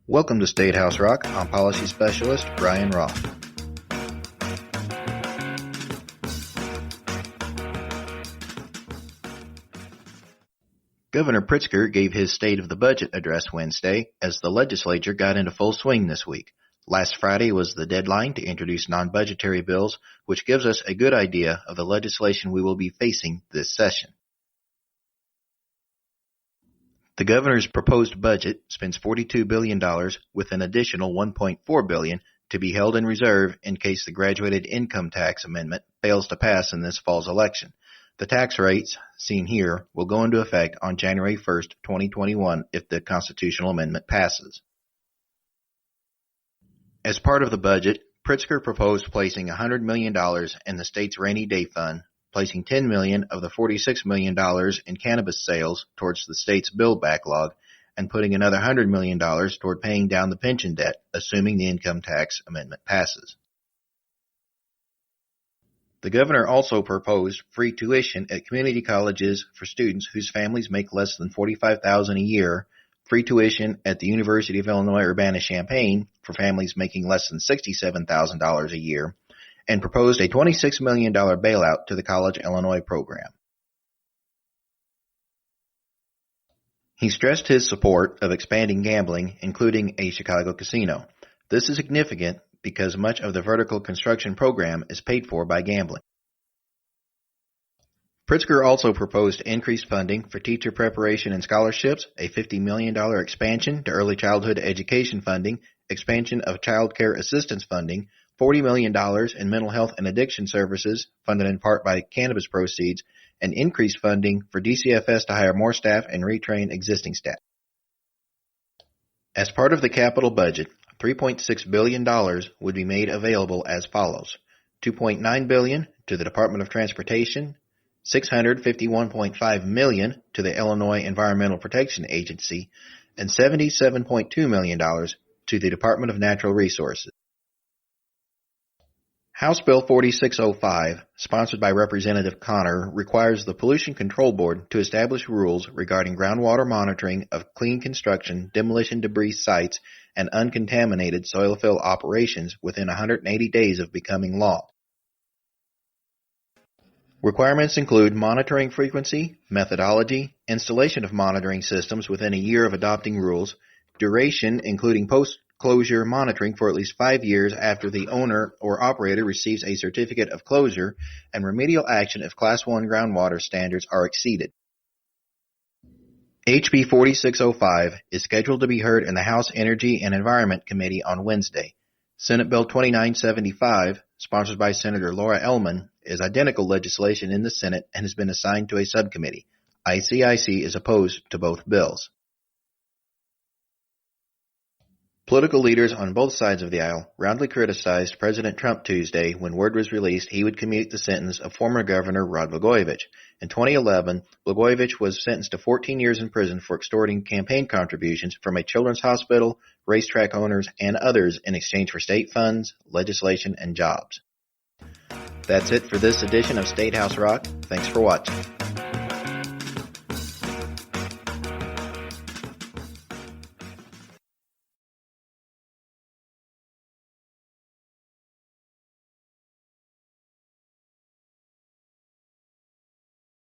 Welcome to State House Rock. I'm Policy Specialist Brian Roth. Governor Pritzker gave his State of the Budget address Wednesday as the legislature got into full swing this week. Last Friday was the deadline to introduce non-budgetary bills, which gives us a good idea of the legislation we will be facing this session. The governor's proposed budget spends $42 billion with an additional $1.4 billion to be held in reserve in case the graduated income tax amendment fails to pass in this fall's election. The tax rates, seen here, will go into effect on January 1st, 2021 if the constitutional amendment passes. As part of the budget, Pritzker proposed placing $100 million in the state's rainy day fund, placing $10 million of the $46 million in cannabis sales towards the state's bill backlog, and putting another $100 million toward paying down the pension debt, assuming the income tax amendment passes. The governor also proposed free tuition at community colleges for students whose families make less than $45,000 a year, free tuition at the University of Illinois Urbana-Champaign for families making less than $67,000 a year, and proposed a $26 million bailout to the College Illinois program. He stressed his support of expanding gambling, including a Chicago casino. This is significant because much of the vertical construction program is paid for by gambling. Pritzker also proposed increased funding for teacher preparation and scholarships, a $50 million expansion to early childhood education funding, expansion of child care assistance funding, $40 million in mental health and addiction services, funded in part by cannabis proceeds, and increased funding for DCFS to hire more staff and retrain existing staff. As part of the capital budget, $3.6 billion would be made available as follows: $2.9 billion to the Department of Transportation, $651.5 million to the Illinois Environmental Protection Agency, and $77.2 million to the Department of Natural Resources. House Bill 4605, sponsored by Representative Connor, requires the Pollution Control Board to establish rules regarding groundwater monitoring of clean construction, demolition debris sites, and uncontaminated soil fill operations within 180 days of becoming law. Requirements include monitoring frequency, methodology, installation of monitoring systems within a year of adopting rules, duration including post-closure monitoring for at least 5 years after the owner or operator receives a certificate of closure, and remedial action if Class 1 groundwater standards are exceeded. HB 4605 is scheduled to be heard in the House Energy and Environment Committee on Wednesday. Senate Bill 2975, sponsored by Senator Laura Ellman, is identical legislation in the Senate and has been assigned to a subcommittee. ICIC is opposed to both bills. Political leaders on both sides of the aisle roundly criticized President Trump Tuesday when word was released he would commute the sentence of former Governor Rod Blagojevich. In 2011, Blagojevich was sentenced to 14 years in prison for extorting campaign contributions from a children's hospital, racetrack owners, and others in exchange for state funds, legislation, and jobs. That's it for this edition of State House Rock. Thanks for watching.